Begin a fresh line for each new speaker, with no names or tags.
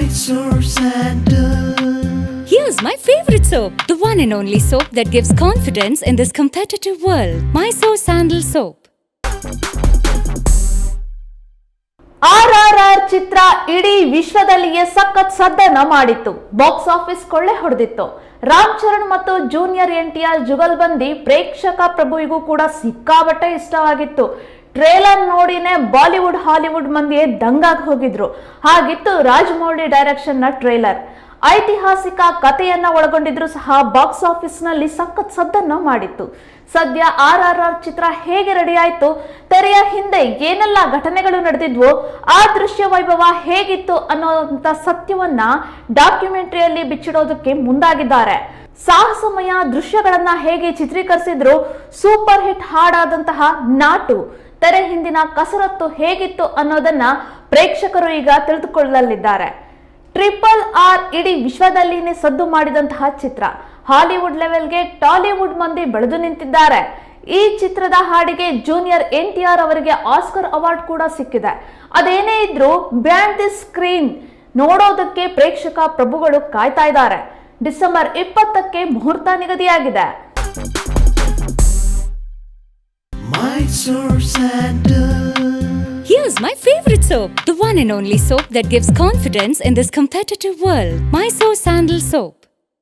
Mysore Sandal.
Here's my favorite soap, the one and only soap that gives confidence in this competitive world. Mysore Sandal Soap.
RRR ಚಿತ್ರ ಇಡೀ ವಿಶ್ವದಲ್ಲಿಯೇ ಸಖತ್ ಸದ್ದನ್ನ ಮಾಡಿತ್ತು. Box office ಕೊಳ್ಳೆ ಹೊಡೆದಿತ್ತು. ರಾಮ್ ಚರಣ್ ಮತ್ತು junior NTR jugalbandi ಪ್ರೇಕ್ಷಕ ಪ್ರಭುವಿಗೂ ಕೂಡ ಸಿಕ್ಕಾಬಟ್ಟೆ ಇಷ್ಟವಾಗಿತ್ತು. ಟ್ರೇಲರ್ ನೋಡಿನೇ ಬಾಲಿವುಡ್ ಹಾಲಿವುಡ್ ಮಂದಿಯೇ ದಂಗಾಗಿ ಹೋಗಿದ್ರು. ಹಾಗಿತ್ತು ರಾಜಮೌಳಿ ಡೈರೆಕ್ಷನ್ ನ ಟ್ರೇಲರ್. ಐತಿಹಾಸಿಕ ಕಥೆಯನ್ನ ಒಳಗೊಂಡಿದ್ರು ಸಹ ಬಾಕ್ಸ್ ಆಫೀಸ್ ನಲ್ಲಿ ಸಖತ್ ಸದ್ದನ್ನ ಮಾಡಿತ್ತು. ಸದ್ಯ RRR ಚಿತ್ರ ಹೇಗೆ ರೆಡಿ ಆಯ್ತು, ತೆರೆಯ ಹಿಂದೆ ಏನೆಲ್ಲ ಘಟನೆಗಳು ನಡೆದಿದ್ವು, ಆ ದೃಶ್ಯ ವೈಭವ ಹೇಗಿತ್ತು ಅನ್ನೋಂತ ಸತ್ಯವನ್ನ ಡಾಕ್ಯುಮೆಂಟರಿಯಲ್ಲಿ ಬಿಚ್ಚಿಡೋದಕ್ಕೆ ಮುಂದಾಗಿದ್ದಾರೆ. ಸಾಹಸಮಯ ದೃಶ್ಯಗಳನ್ನ ಹೇಗೆ ಚಿತ್ರೀಕರಿಸಿದ್ರು, ಸೂಪರ್ ಹಿಟ್ ಹಾಡಾದಂತಹ ನಾಟು ತೆರೆ ಹಿಂದಿನ ಕಸರತ್ತು ಹೇಗಿತ್ತು ಅನ್ನೋದನ್ನ ಪ್ರೇಕ್ಷಕರು ಈಗ ತಿಳಿದುಕೊಳ್ಳಲಿದ್ದಾರೆ. RRR ಇಡೀ ವಿಶ್ವದಲ್ಲಿನೇ ಸದ್ದು ಮಾಡಿದಂತಹ ಚಿತ್ರ. ಹಾಲಿವುಡ್ ಲೆವೆಲ್ಗೆ ಟಾಲಿವುಡ್ ಮಂದಿ ಬೆಳೆದು ನಿಂತಿದ್ದಾರೆ. ಈ ಚಿತ್ರದ ಹಾಡಿಗೆ ಜೂನಿಯರ್ NTR ಅವರಿಗೆ ಆಸ್ಕರ್ ಅವಾರ್ಡ್ ಕೂಡ ಸಿಕ್ಕಿದೆ. ಅದೇನೇ ಇದ್ರೂ ಬಿಹೈಂಡ್ ದಿ ಸ್ಕ್ರೀನ್ ನೋಡೋದಕ್ಕೆ ಪ್ರೇಕ್ಷಕ ಪ್ರಭುಗಳು ಕಾಯ್ತಾ ಇದ್ದಾರೆ. ಡಿಸೆಂಬರ್ 20ಕ್ಕೆ ಮುಹೂರ್ತ ನಿಗದಿಯಾಗಿದೆ.
Mysore Sandal.
Here's my favorite soap, the one and only soap that gives confidence in this competitive world. Mysore Sandal Soap.